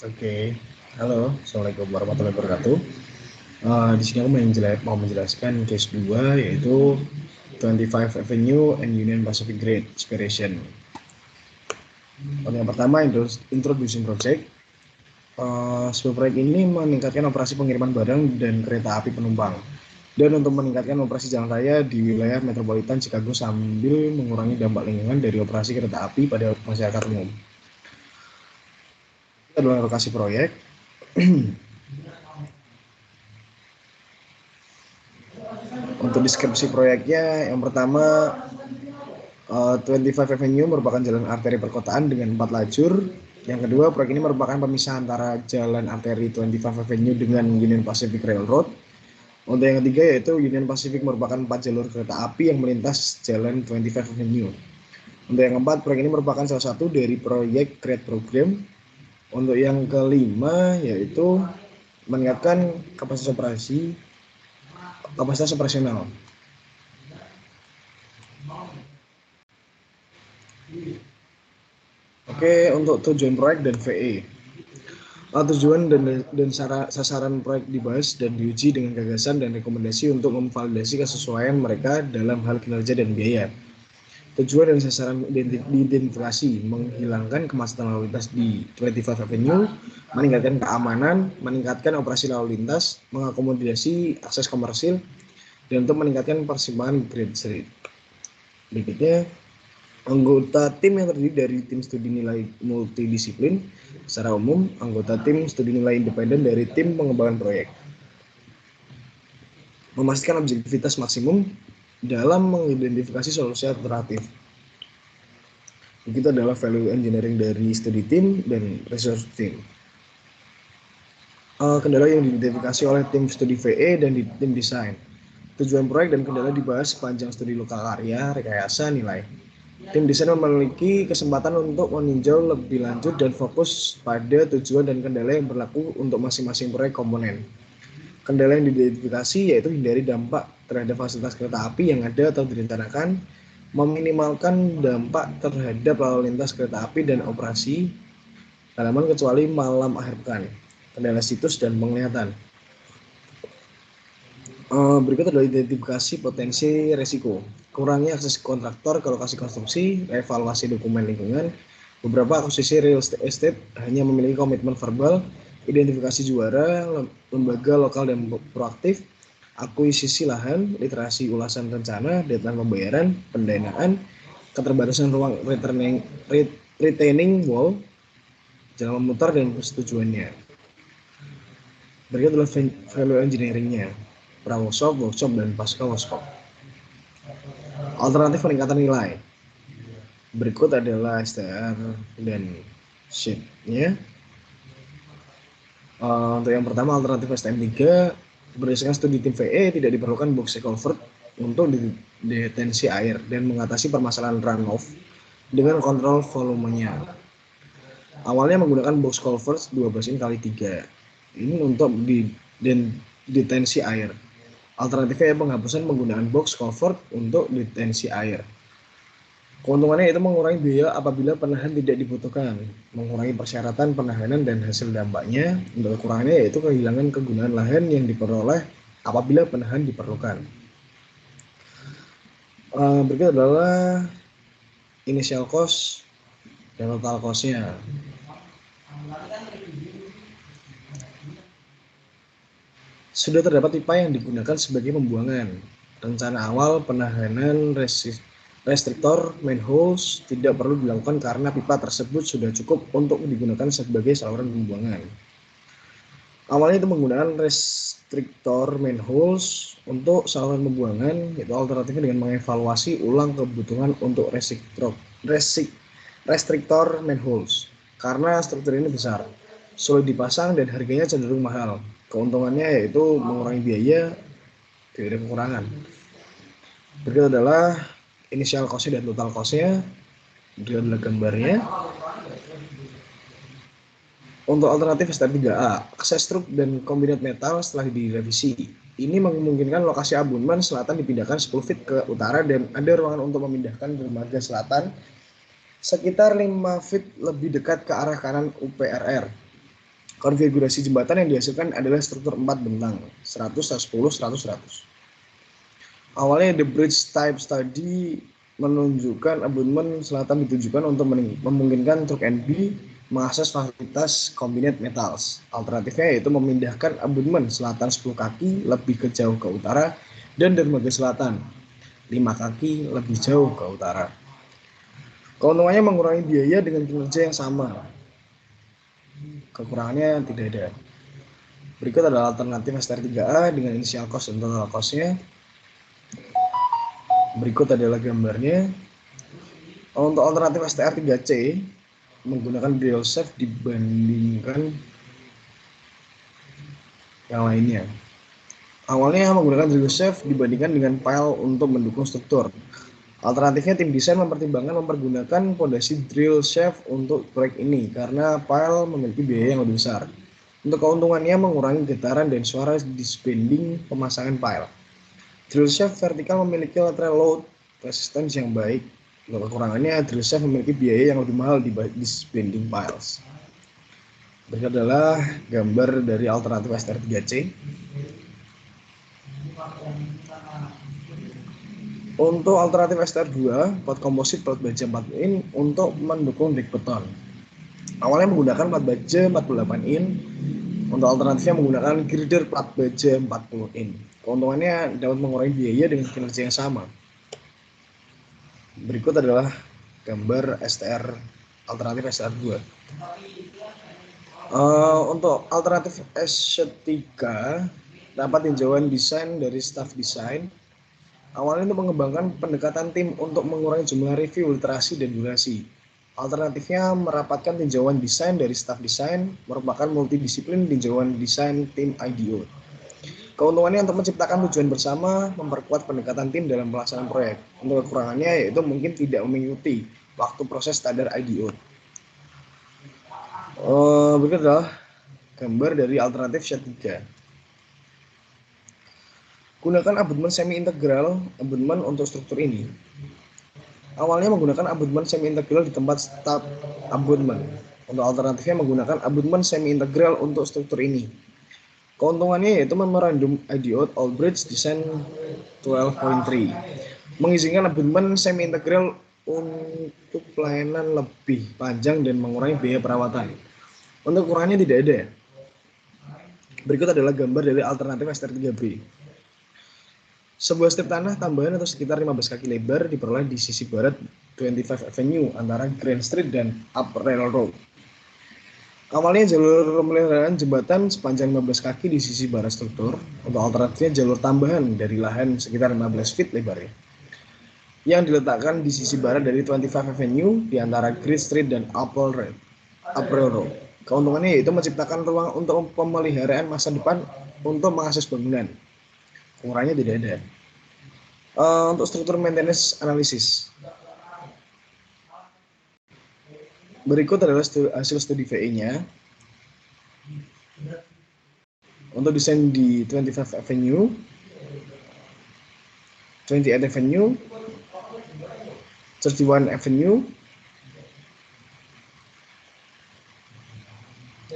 Oke, halo, assalamualaikum warahmatullahi wabarakatuh. Di sini aku mau menjelaskan case 2 yaitu 25 Avenue and Union Pacific Great Inspiration. Untuk yang pertama, Introducing Project. Sebuah proyek ini meningkatkan operasi pengiriman barang dan kereta api penumpang. Dan untuk meningkatkan operasi jalan raya di wilayah metropolitan Chicago sambil mengurangi dampak lingkungan dari operasi kereta api pada masyarakat umum. Ini adalah lokasi proyek. Untuk deskripsi proyeknya, yang pertama 25 Avenue merupakan jalan arteri perkotaan dengan 4 lajur. Yang kedua, proyek ini merupakan pemisah antara jalan arteri 25 Avenue dengan Union Pacific Railroad. Untuk yang ketiga yaitu Union Pacific merupakan 4 jalur kereta api yang melintas jalan 25 Avenue. Untuk yang keempat, proyek ini merupakan salah satu dari proyek Create Program. Untuk yang kelima yaitu meningkatkan kapasitas operasional. Oke, untuk tujuan proyek dan VE. Tujuan dan sasaran proyek dibahas dan diuji dengan gagasan dan rekomendasi untuk memvalidasi kesesuaian mereka dalam hal kinerja dan biaya. Tujuan dan sasaran diidentifikasi, menghilangkan kemacetan lalu lintas di 25 Avenue, meningkatkan keamanan, meningkatkan operasi lalu lintas, mengakomodasi akses komersil, dan untuk meningkatkan persimpangan Great Street. Berikutnya, anggota tim yang terdiri dari tim studi nilai multidisiplin. Secara umum, anggota tim studi nilai independen dari tim pengembangan proyek. Memastikan objektivitas maksimum dalam mengidentifikasi solusi alternatif. Begitu adalah value engineering dari studi tim dan research team. Kendala yang diidentifikasi oleh tim studi VE dan tim desain. Tujuan proyek dan kendala dibahas sepanjang studi lokal karya, rekayasa, nilai. Tim desain memiliki kesempatan untuk meninjau lebih lanjut dan fokus pada tujuan dan kendala yang berlaku untuk masing-masing proyek komponen. Kendala yang diidentifikasi yaitu hindari dampak terhadap fasilitas kereta api yang ada atau direncanakan, meminimalkan dampak terhadap lalu lintas kereta api dan operasi halaman kecuali malam akhir pekan. Kendala situs dan penglihatan. Berikut adalah identifikasi potensi resiko. Kurangi akses kontraktor ke lokasi konstruksi, evaluasi dokumen lingkungan. Beberapa akuisisi real estate hanya memiliki komitmen verbal, identifikasi juara, lembaga lokal dan proaktif, akuisisi lahan, literasi ulasan rencana, deadline pembayaran, pendanaan, keterbatasan ruang retaining wall, jalan memutar dan persetujuannya. Berikut adalah value engineering-nya, workshop, dan pasca workshop. Alternatif peningkatan nilai. Berikut adalah STR dan sheet-nya. Untuk yang pertama, alternatif STM3, berdasarkan studi tim VE, tidak diperlukan box culvert untuk detensi air dan mengatasi permasalahan runoff dengan kontrol volumenya. Awalnya menggunakan box culvert 12 in kali 3. Ini untuk detensi air. Alternatifnya penghapusan penggunaan box culvert untuk detensi air. Keuntungannya itu mengurangi biaya apabila penahan tidak dibutuhkan, mengurangi persyaratan penahanan dan hasil dampaknya. Untuk kekurangannya yaitu kehilangan kegunaan lahan yang diperoleh apabila penahan diperlukan. Berikut adalah initial cost dan total cost-nya. Sudah terdapat pipa yang digunakan sebagai pembuangan. Rencana awal penahanan restriktor manholes tidak perlu dilakukan karena pipa tersebut sudah cukup untuk digunakan sebagai saluran pembuangan. Awalnya itu menggunakan restriktor manholes untuk saluran pembuangan, yaitu alternatifnya dengan mengevaluasi ulang kebutuhan untuk restriktor manholes. Karena struktur ini besar, sulit dipasang dan harganya cenderung mahal. Keuntungannya yaitu mengurangi biaya, tidak ada kekurangan. Berikut adalah initial cost dan total cost-nya. Berikut adalah gambarnya. Untuk alternatif step 3A, akses truk dan kombinat metal setelah direvisi. Ini memungkinkan lokasi abunman selatan dipindahkan 10 feet ke utara dan ada ruangan untuk memindahkan dermaga selatan sekitar 5 feet lebih dekat ke arah kanan UPRR. Konfigurasi jembatan yang dihasilkan adalah struktur 4 bentang, 100, 110, 100, 100. Awalnya the bridge type study menunjukkan abutmen selatan ditujukan untuk memungkinkan truk NB mengakses fasilitas combined metals. Alternatifnya yaitu memindahkan abutmen selatan 10 kaki lebih ke jauh ke utara dan dermaga selatan 5 kaki lebih jauh ke utara. Keuntungannya mengurangi biaya dengan kinerja yang sama. Kekurangannya tidak ada. Berikut adalah alternatif STR3A dengan initial cost dan total cost-nya. Berikut adalah gambarnya. Untuk alternatif STR3C menggunakan drill shaft dibandingkan yang lainnya. Awalnya menggunakan drill shaft dibandingkan dengan pile untuk mendukung struktur. Alternatifnya tim desain mempergunakan fondasi drill shaft untuk proyek ini karena pile memiliki biaya yang lebih besar. Untuk keuntungannya mengurangi getaran dan suara di sebanding pemasangan pile. Drill shaft vertikal memiliki lateral load resistance yang baik. Untuk kekurangannya, drill shaft memiliki biaya yang lebih mahal di sebanding piles. Berikut adalah gambar dari alternatif STR3C. Untuk alternatif STR2, plat komposit plat baja 4 in untuk mendukung dek beton. Awalnya menggunakan plat baja 48 in. Untuk alternatifnya menggunakan girder plat baja 40 in. Keuntungannya dapat mengurangi biaya dengan kinerja yang sama. Berikut adalah gambar STR alternatif STR2. Untuk alternatif S3 dapat tinjauan desain dari staff desain. Awalnya untuk mengembangkan pendekatan tim untuk mengurangi jumlah review, literasi, dan durasi. Alternatifnya merapatkan tinjauan desain dari staff desain, merupakan multidisiplin tinjauan desain tim IDO. Keuntungannya untuk menciptakan tujuan bersama, memperkuat pendekatan tim dalam pelaksanaan proyek. Untuk kekurangannya yaitu mungkin tidak mengikuti waktu proses standar IDO. Berikut adalah gambar dari alternatif SHAD 3. Gunakan abutmen semi-integral abutmen untuk struktur ini. Awalnya menggunakan abutmen semi-integral di tempat staf abutmen. Untuk alternatifnya menggunakan abutmen semi-integral untuk struktur ini. Keuntungannya yaitu Memorandum IDO All Bridge Design 12.3 mengizinkan abutmen semi-integral untuk pelayanan lebih panjang dan mengurangi biaya perawatan. Untuk ukurannya tidak ada. Berikut adalah gambar dari alternatif STR3B. Sebuah strip tanah tambahan atau sekitar 15 kaki lebar diperoleh di sisi barat 25 Avenue antara Grand Street dan Up Railroad. Awalnya jalur pemeliharaan jembatan sepanjang 15 kaki di sisi barat struktur. Untuk alternatifnya jalur tambahan dari lahan sekitar 15 feet lebarnya yang diletakkan di sisi barat dari 25 Avenue di antara Grand Street dan Up Railroad. Keuntungannya yaitu menciptakan ruang untuk pemeliharaan masa depan untuk mengakses bangunan. Kurangnya tidak ada. Untuk struktur maintenance analisis. Berikut adalah hasil studi VE-nya. Untuk desain di 25 Avenue, 28 Avenue, 31 Avenue.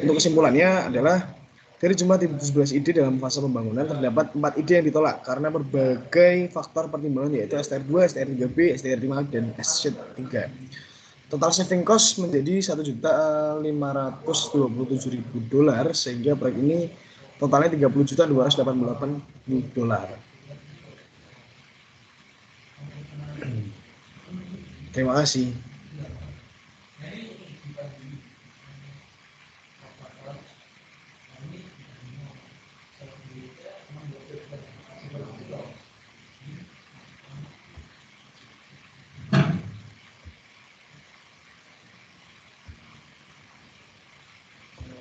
Untuk kesimpulannya adalah dari jumlah 17 ide dalam fase pembangunan, terdapat 4 ide yang ditolak karena berbagai faktor pertimbangan yaitu STR2, STR3B, STR5, dan SC3. Total saving cost menjadi $1.527.000 sehingga proyek ini totalnya $30.288.000. Terima kasih.